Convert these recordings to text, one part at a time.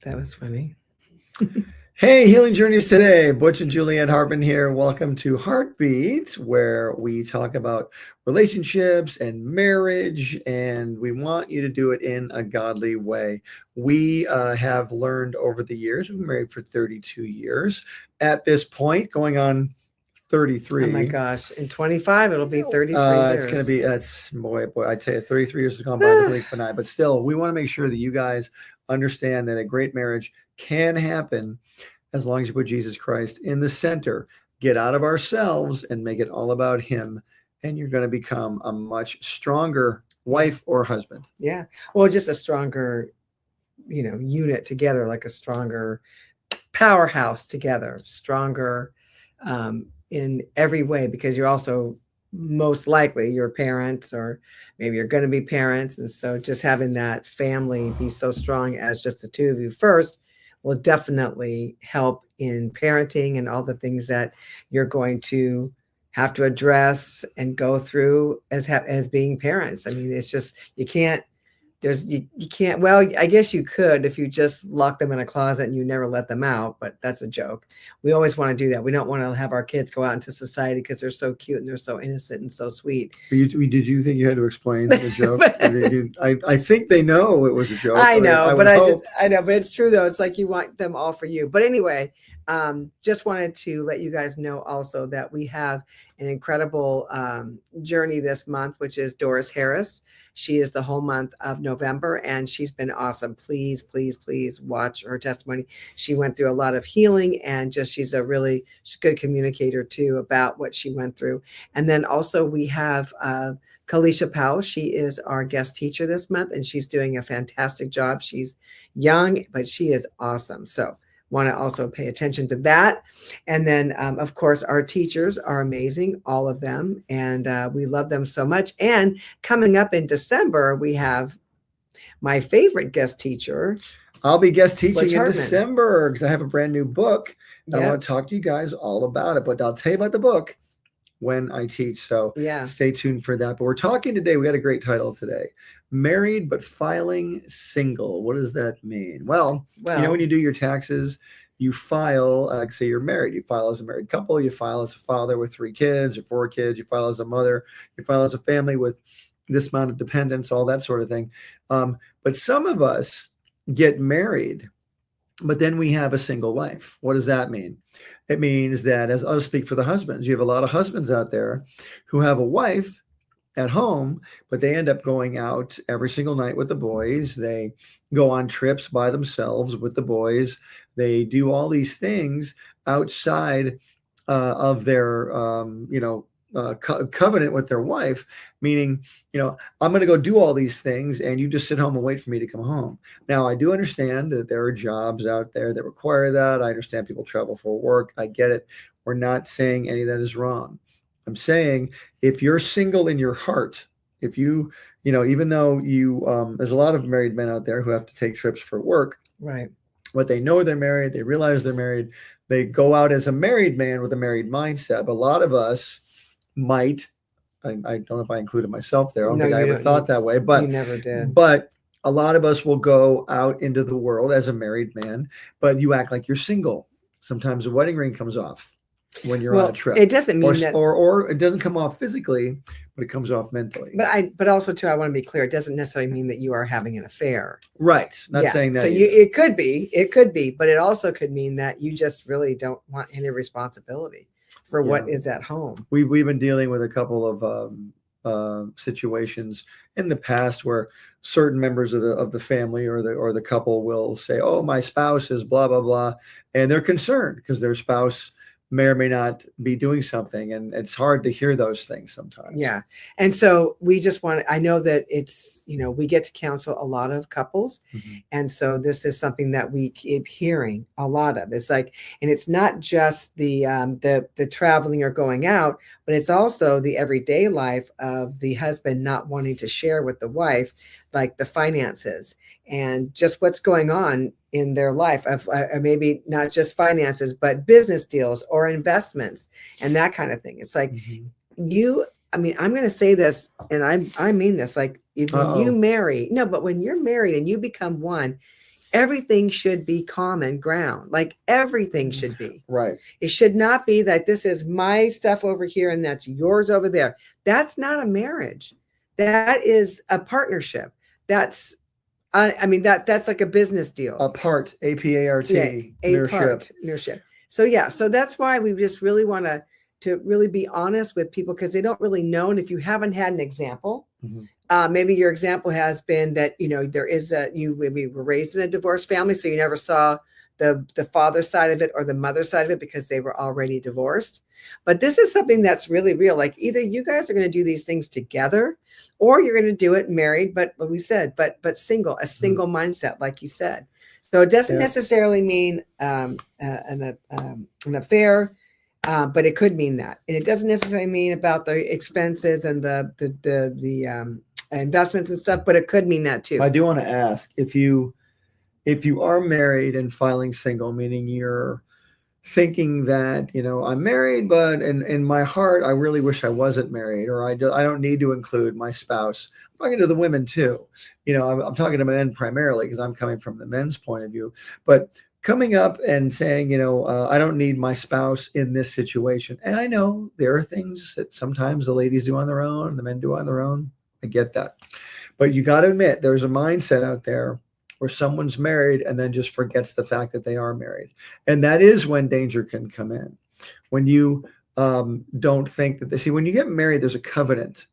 That was funny. Hey, healing journeys today. Butch and Julieann Hartman here. Welcome to HARTbeat, where we talk about relationships and marriage, and we want you to do it in a godly way. We have learned over the years, we've been married for 32 years at this point, going on 33. Oh my gosh. In 25, it'll be 33 It's going to be, boy, I tell you, 33 years has gone by in the blink of an eye. But still, we want to make sure that you guys understand that a great marriage can happen as long as you put Jesus Christ in the center. Get out of ourselves and make it all about him. And you're going to become a much stronger wife or husband. Yeah. Well, just a stronger, unit together, like a stronger powerhouse together, stronger in every way, because you're also most likely your parents, or maybe you're going to be parents. And so just having that family be so strong as just the two of you first will definitely help in parenting and all the things that you're going to have to address and go through as being parents. I mean, it's just, you can't, well, I guess you could if you just lock them in a closet and you never let them out, but that's a joke. We always want to do that. We don't want to have our kids go out into society because they're so cute and they're so innocent and so sweet. Did you think you had to explain the joke? I think they know it was a joke. I know, but it's true though. It's like you want them all for you. But anyway, just wanted to let you guys know also that we have an incredible journey this month, which is Doris Harris. She is the whole month of November, and she's been awesome. Please, please, please watch her testimony. She went through a lot of healing, and she's a really good communicator too about what she went through. And then also we have Kalisha Powell. She is our guest teacher this month, and she's doing a fantastic job. She's young, but she is awesome. So want to also pay attention to that. And then, of course, our teachers are amazing, all of them. And we love them so much. And coming up in December, we have my favorite guest teacher. I'll be guest teaching in December because I have a brand new book. Yep. I want to talk to you guys all about it, but I'll tell you about the book when I teach. So stay tuned for that. But we're talking today, we got a great title today: Married but Filing Single. What does that mean? Well, when you do your taxes, you file, like say you're married, you file as a married couple, you file as a father with 3 kids or 4 kids, you file as a mother, you file as a family with this amount of dependents, all that sort of thing. But some of us get married, but then we have a single life. What does that mean? It means that, as I'll speak for the husbands, you have a lot of husbands out there who have a wife at home, but they end up going out every single night with the boys. They go on trips by themselves with the boys. They do all these things outside of their, covenant with their wife, meaning, I'm going to go do all these things and you just sit home and wait for me to come home. Now, I do understand that there are jobs out there that require that. I understand people travel for work. I get it. We're not saying any of that is wrong. I'm saying if you're single in your heart, if you, even though you, there's a lot of married men out there who have to take trips for work, right? But they know they're married. They realize they're married. They go out as a married man with a married mindset. But a lot of us might, I don't know if I included myself there. I don't think I ever thought that way, but you never did. But a lot of us will go out into the world as a married man, but you act like you're single. Sometimes a wedding ring comes off when you're on a trip. It doesn't mean that, or it doesn't come off physically, but it comes off mentally. But also too, I want to be clear. It doesn't necessarily mean that you are having an affair. Right. Not saying that. So it could be, but it also could mean that you just really don't want any responsibility for what is at home. We've been dealing with a couple of situations in the past where certain members of the family or the couple will say, "Oh, my spouse is blah blah blah," and they're concerned because their spouse may or may not be doing something, and it's hard to hear those things sometimes. Yeah. And so we just I know that it's, we get to counsel a lot of couples. Mm-hmm. And so this is something that we keep hearing a lot of. It's like, and it's not just the traveling or going out, but it's also the everyday life of the husband not wanting to share with the wife, like the finances and just what's going on in their life, of maybe not just finances, but business deals or investments and that kind of thing. It's like I'm going to say this, and I mean this, like when you marry, but when you're married and you become one, everything should be common ground. Like everything should be. Right. It should not be that this is my stuff over here and that's yours over there. That's not a marriage. That is a partnership. That's that's like a business deal. Apart, APART, Partnership. So that's why we just really want to really be honest with people, because they don't really know. And if you haven't had an example, maybe your example has been that, you maybe were raised in a divorced family, so you never saw the father's side of it or the mother's side of it because they were already divorced. But this is something that's really real. Like either you guys are going to do these things together, or you're going to do it married, but single, a single mindset, like you said. So it doesn't necessarily mean an affair, but it could mean that. And it doesn't necessarily mean about the expenses and the investments and stuff, but it could mean that too. I do want to ask, if you are married and filing single, meaning you're thinking that, I'm married, but in my heart, I really wish I wasn't married, or I don't need to include my spouse. I'm talking to the women too. I'm talking to men primarily because I'm coming from the men's point of view, but coming up and saying, I don't need my spouse in this situation. And I know there are things that sometimes the ladies do on their own, the men do on their own. I get that. But you got to admit, there's a mindset out there where someone's married and then just forgets the fact that they are married. And that is when danger can come in. When you don't think that when you get married, there's a covenant.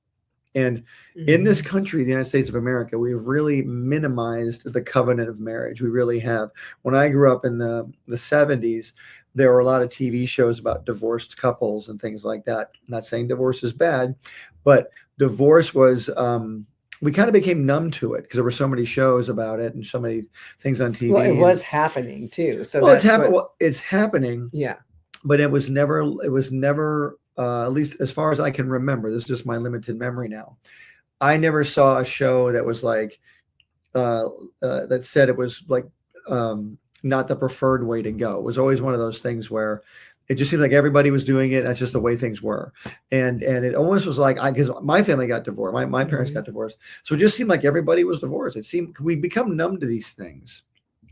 And in this country, the United States of America, we've really minimized the covenant of marriage. We really have. When I grew up in the 70s, there were a lot of TV shows about divorced couples and things like that. I'm not saying divorce is bad, but divorce was, we kind of became numb to it because there were so many shows about it and so many things on TV. Well, it was happening too. So it's happening. Yeah. But it was never, at least as far as I can remember, this is just my limited memory now, I never saw a show that was like, that said it was like, not the preferred way to go. It was always one of those things where it just seemed like everybody was doing it. That's just the way things were. And it almost was like, because my family got divorced, my parents got divorced. So it just seemed like everybody was divorced. It seemed we become numb to these things.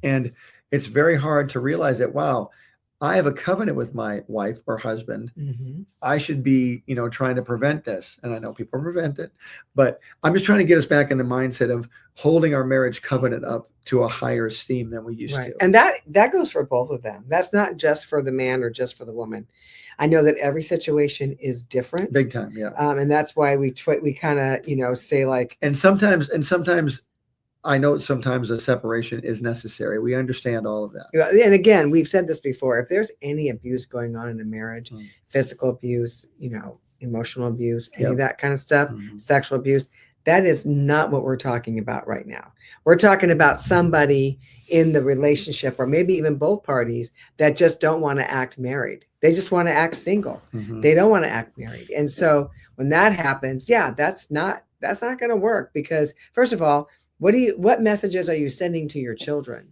And it's very hard to realize that, wow, I have a covenant with my wife or husband. I should be, trying to prevent this. And I know people prevent it, but I'm just trying to get us back in the mindset of holding our marriage covenant up to a higher esteem than we used to. And that goes for both of them. That's not just for the man or just for the woman. I know that every situation is different. Big time. Yeah. And that's why we kind of, say like, and sometimes I know sometimes a separation is necessary. We understand all of that. And again, we've said this before. If there's any abuse going on in a marriage, physical abuse, emotional abuse, any of that kind of stuff, sexual abuse, that is not what we're talking about right now. We're talking about somebody in the relationship, or maybe even both parties, that just don't want to act married. They just want to act single. They don't want to act married. And so when that happens, that's not going to work, because first of all, what messages are you sending to your children?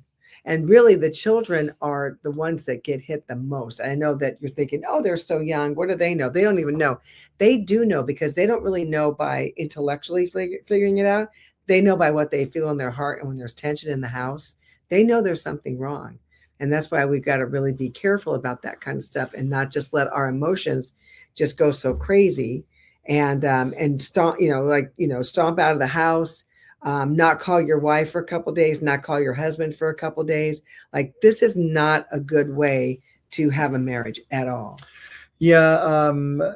And really, the children are the ones that get hit the most. I know that you're thinking, oh, they're so young. What do they know? They don't even know. They do know, because they don't really know by intellectually figuring it out. They know by what they feel in their heart. And when there's tension in the house, they know there's something wrong. And that's why we've got to really be careful about that kind of stuff, and not just let our emotions just go so crazy and stomp, stomp out of the house. Not call your wife for a couple of days, not call your husband for a couple of days. Like, this is not a good way to have a marriage at all. Yeah.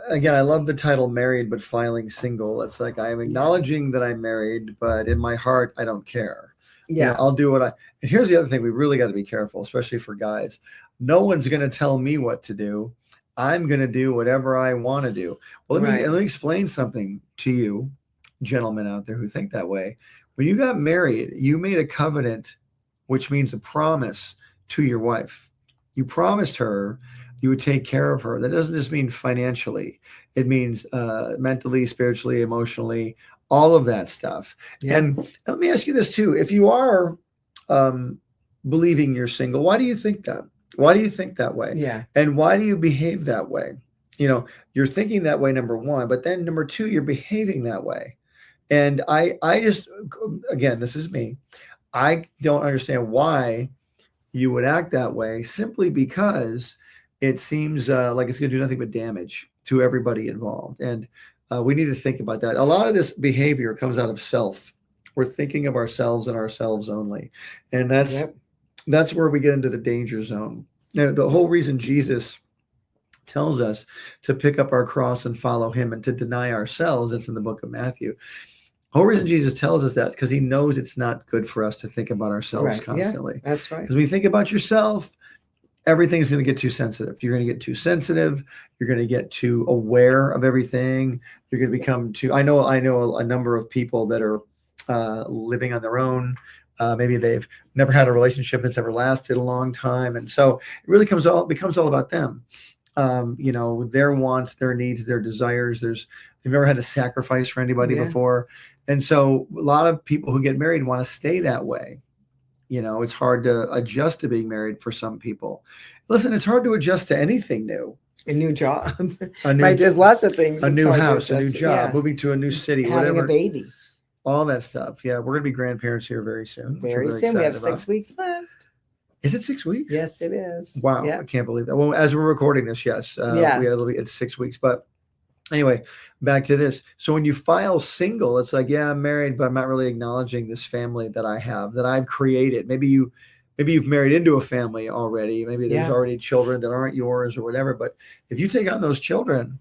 Again, I love the title Married but Filing Single. It's like, I am acknowledging that I'm married, but in my heart, I don't care. Yeah. I'll do and here's the other thing we really got to be careful, especially for guys. No one's going to tell me what to do. I'm going to do whatever I want to do. Well, let me explain something to you, gentlemen out there who think that way. When you got married, you made a covenant, which means a promise to your wife. You promised her you would take care of her. That doesn't just mean financially. It means mentally, spiritually, emotionally, all of that stuff. Yeah. And let me ask you this too. If you are believing you're single, why do you think that? Why do you think that way? Yeah. And why do you behave that way? You're thinking that way, number one, but then number two, you're behaving that way. And I just, again, this is me. I don't understand why you would act that way, simply because it seems like it's going to do nothing but damage to everybody involved. And we need to think about that. A lot of this behavior comes out of self. We're thinking of ourselves and ourselves only. And that's where we get into the danger zone. Now, the whole reason Jesus tells us to pick up our cross and follow him and to deny ourselves, it's in the book of Matthew. The whole reason Jesus tells us that because he knows it's not good for us to think about ourselves constantly. Yeah, that's right. Because when you think about yourself, everything's going to get too sensitive. You're going to get too sensitive. You're going to get too aware of everything. You're going to become too. I know a number of people that are living on their own. Maybe they've never had a relationship that's ever lasted a long time, and so it really becomes all about them. Their wants, their needs, their desires. They've never had to sacrifice for anybody before. And so a lot of people who get married want to stay that way. It's hard to adjust to being married for some people. Listen, it's hard to adjust to anything new. A new job. There's lots of things. A new house, a new job, moving to a new city, having whatever. A baby. All that stuff. Yeah, we're going to be grandparents here very soon. Very soon. We have 6 weeks left. Is it 6 weeks? Yes, it is. Wow, I can't believe that. Well, as we're recording this, yes. It's 6 weeks. But anyway, back to this. So when you file single, it's like, yeah, I'm married, but I'm not really acknowledging this family that I have, that I've created. Maybe you've married into a family already. Maybe there's already children that aren't yours or whatever. But if you take on those children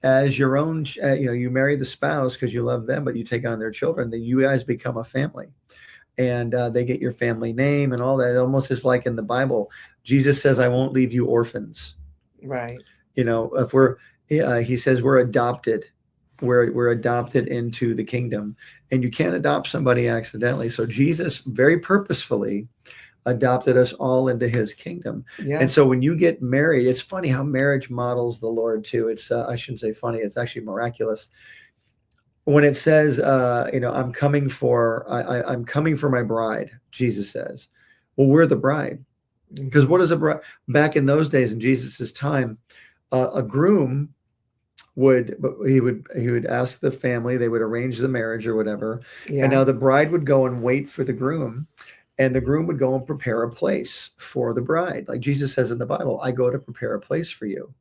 as your own, you marry the spouse because you love them, but you take on their children, then you guys become a family. And they get your family name and all that. It almost is like in the Bible, Jesus says, I won't leave you orphans. Right. If he says we're adopted. We're adopted into the kingdom, and you can't adopt somebody accidentally. So Jesus very purposefully adopted us all into his kingdom. Yeah. And so when you get married, it's funny how marriage models the Lord too. It's I shouldn't say funny. It's actually miraculous. When it says, I'm coming for my bride, Jesus says, well, we're the bride. Because what is a bride? Back in those days, in Jesus's time, a groom would ask the family, they would arrange the marriage or whatever. Yeah. And now the bride would go and wait for the groom, and the groom would go and prepare a place for the bride. Like Jesus says in the Bible, I go to prepare a place for you,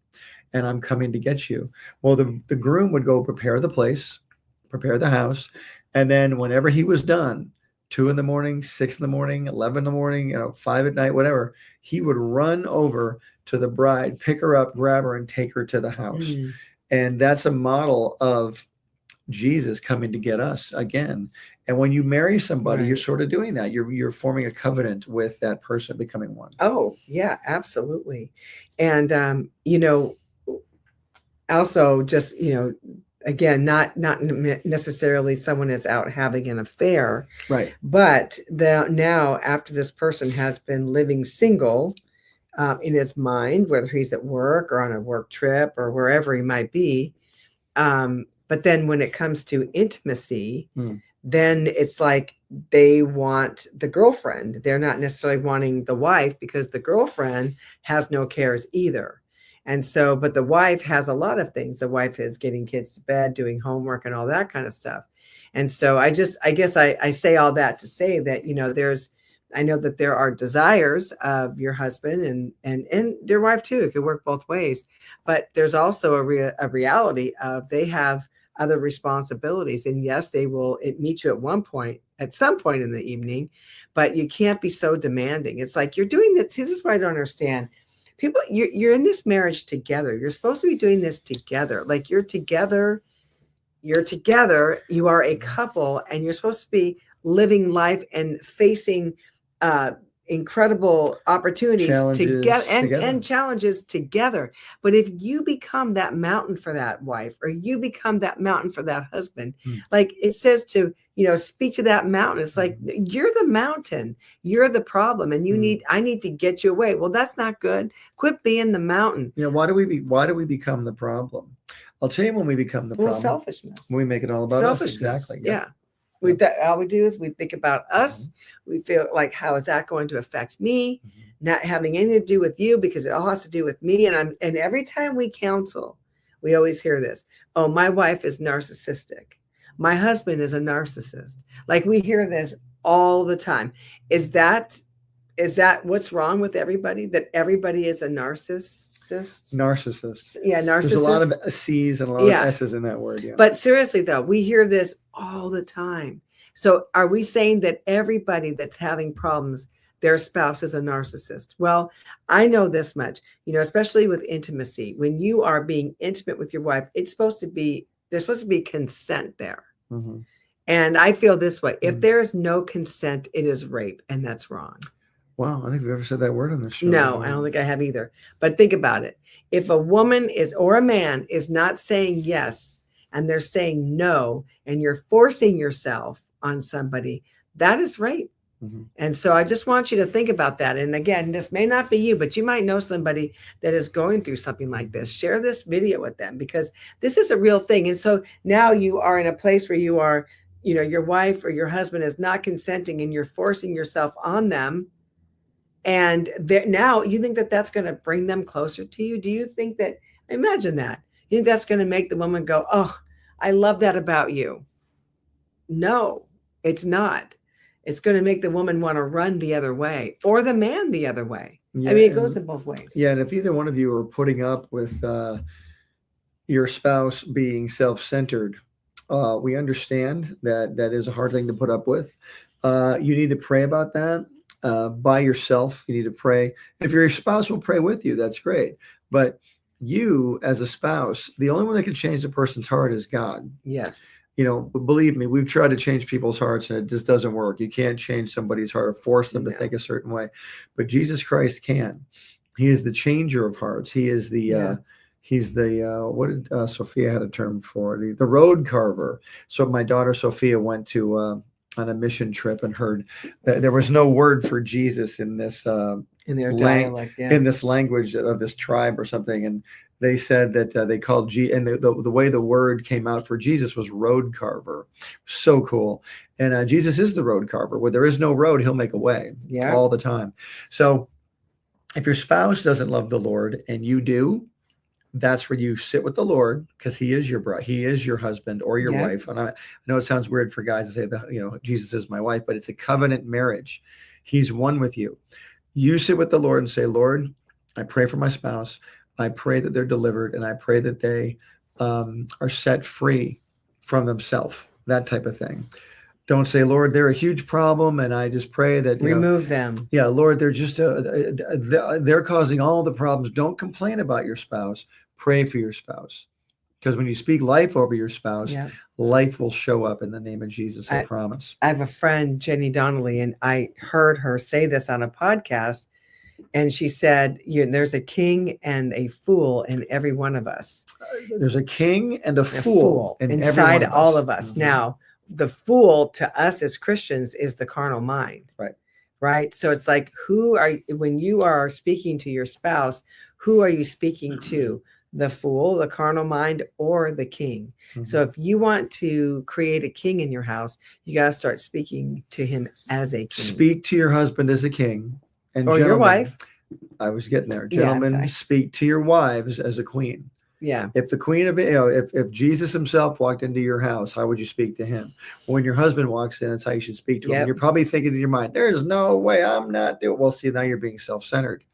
and I'm coming to get you. Well, the groom would go prepare the place, prepare the house, and then whenever he was done, 2 a.m, 6 a.m, 11 a.m, 5 p.m, whatever, he would run over to the bride, pick her up, grab her, and take her to the house. Mm. And that's a model of Jesus coming to get us again. And when you marry somebody, you're sort of doing that. You're forming a covenant with that person, becoming one. Oh, yeah, absolutely. And, also just, again, not necessarily someone that's out having an affair, right? But now after this person has been living single in his mind, whether he's at work or on a work trip or wherever he might be, but then when it comes to intimacy, then it's like they want the girlfriend. They're not necessarily wanting the wife because the girlfriend has no cares either. And so, but the wife has a lot of things. The wife is getting kids to bed, doing homework and all that kind of stuff. And so I guess I say all that to say that, I know that there are desires of your husband and your wife too. It could work both ways, but there's also a reality of they have other responsibilities. And yes, they will meet you at some point in the evening, but you can't be so demanding. It's like you're doing this. See, this is what I don't understand. People, you're in this marriage together. You're supposed to be doing this together. Like you're together. You are a couple, and you're supposed to be living life and facing incredible opportunities together and challenges together. But if you become that mountain for that wife, or you become that mountain for that husband, like it says to, speak to that mountain. It's like, you're the mountain, you're the problem. And I need to get you away. Well, that's not good. Quit being the mountain. Yeah. Why do we become the problem? I'll tell you when we become the problem. Selfishness. When we make it all about us. Exactly. Yeah. All we do is we think about us. We feel like, how is that going to affect me? Not having anything to do with you, because it all has to do with me. And every time we counsel, we always hear this. Oh, my wife is narcissistic. My husband is a narcissist. Like we hear this all the time. Is that what's wrong with everybody? That everybody is a narcissist? Narcissist. Yeah, narcissist. There's a lot of C's and a lot of S's in that word. Yeah. But seriously, though, we hear this all the time. So are we saying that everybody that's having problems, their spouse is a narcissist? Well, I know this much, especially with intimacy. When you are being intimate with your wife, there's supposed to be consent there. Mm-hmm. And I feel this way. If there's no consent, it is rape, and that's wrong. Wow, I think we've ever said that word on the show. No, I don't think I have either. But think about it. If a woman or a man is not saying yes, and they're saying no, and you're forcing yourself on somebody, that is rape. Mm-hmm. And so I just want you to think about that. And again, this may not be you, but you might know somebody that is going through something like this. Share this video with them, because this is a real thing. And so now you are in a place where you are, your wife or your husband is not consenting, and you're forcing yourself on them. And now you think that that's going to bring them closer to you? Do you think that, imagine that, you think that's going to make the woman go, oh, I love that about you? No, it's not. It's going to make the woman want to run the other way, or the man the other way. Yeah, I mean, it goes in both ways. Yeah. And if either one of you are putting up with your spouse being self-centered, we understand that is a hard thing to put up with. You need to pray about that. By yourself, you need to pray. If your spouse will pray with you, that's great. But you, as a spouse, the only one that can change the person's heart is God. Yes. Believe me, we've tried to change people's hearts, and it just doesn't work. You can't change somebody's heart or force them to think a certain way. But Jesus Christ can. He is the changer of hearts. He is the what did Sophia had a term for it? The road carver. So my daughter Sophia went to on a mission trip and heard that there was no word for Jesus in this in their dialect, in this language of this tribe or something, and they said that they called and the way the word came out for Jesus was road carver. So cool. And Jesus is the road carver. Where there is no road, he'll make a way all the time. So if your spouse doesn't love the Lord and you do, that's where you sit with the Lord, because he is your bride, he is your husband or your wife. And I know it sounds weird for guys to say that, Jesus is my wife, but it's a covenant marriage. He's one with you. You sit with the Lord and say, Lord, I pray for my spouse. I pray that they're delivered, and I pray that they are set free from themselves, that type of thing. Don't say, Lord, they're a huge problem, and I just pray that remove them. Yeah, Lord, they're just they're causing all the problems. Don't complain about your spouse. Pray for your spouse, because when you speak life over your spouse, life will show up in the name of Jesus. I promise. I have a friend, Jenny Donnelly, and I heard her say this on a podcast, and she said, "There's a king and a fool in every one of us. There's a king and a fool inside all of us." Mm-hmm. Now, the fool to us as Christians is the carnal mind. Right. So it's like, when you are speaking to your spouse, who are you speaking to? The fool, the carnal mind, or the king? Mm-hmm. So if you want to create a king in your house, you got to start speaking to him as a king. Speak to your husband as a king. Or your wife. I was getting there. Gentlemen, speak to your wives as a queen. Yeah. If the queen of if Jesus himself walked into your house, how would you speak to him? When your husband walks in, that's how you should speak to him. And you're probably thinking in your mind, there's no way I'm not doing. Well, see, now you're being self-centered.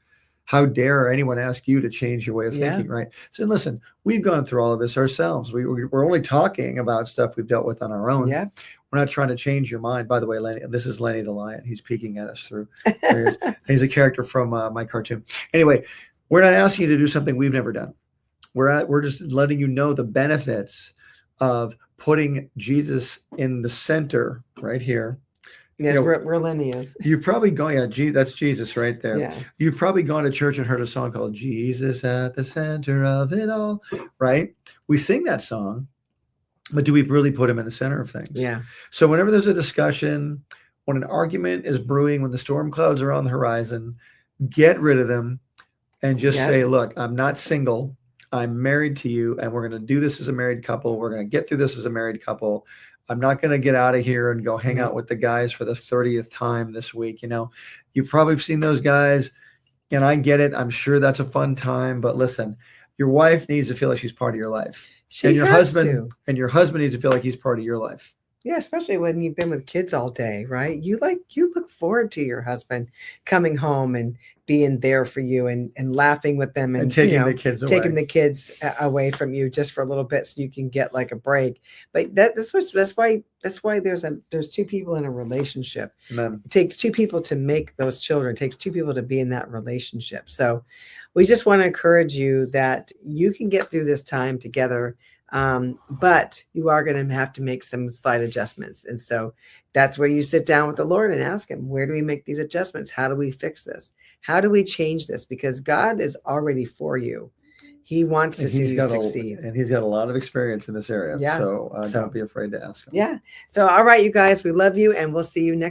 How dare anyone ask you to change your way of thinking, right? So listen, we've gone through all of this ourselves. We're only talking about stuff we've dealt with on our own. Yeah. We're not trying to change your mind. By the way, Lenny, this is Lenny the Lion. He's peeking at us through. He's a character from my cartoon. Anyway, we're not asking you to do something we've never done. We're just letting you know the benefits of putting Jesus in the center right here. Yes, where Lenny is. You've probably gone, that's Jesus right there. Yeah. You've probably gone to church and heard a song called Jesus at the Center of It All, right? We sing that song, but do we really put him in the center of things? Yeah. So whenever there's a discussion, when an argument is brewing, when the storm clouds are on the horizon, get rid of them and just say, look, I'm not single. I'm married to you, and we're going to do this as a married couple. We're going to get through this as a married couple. I'm not going to get out of here and go hang out with the guys for the 30th time this week. You've probably seen those guys, and I get it. I'm sure that's a fun time, but listen, your wife needs to feel like she's part of your life. And your husband needs to feel like he's part of your life. Yeah, especially when you've been with kids all day, right? You look forward to your husband coming home and being there for you and laughing with them and taking the kids away. Taking the kids away from you just for a little bit so you can get like a break. But that's why there's two people in a relationship. Amen. It takes two people to make those children. It takes two people to be in that relationship. So we just want to encourage you that you can get through this time together. But you are going to have to make some slight adjustments. And so that's where you sit down with the Lord and ask him, where do we make these adjustments? How do we fix this? How do we change this? Because God is already for you. He wants to see you succeed. And he's got a lot of experience in this area. Yeah. So don't be afraid to ask him. Yeah. So, all right, you guys, we love you and we'll see you next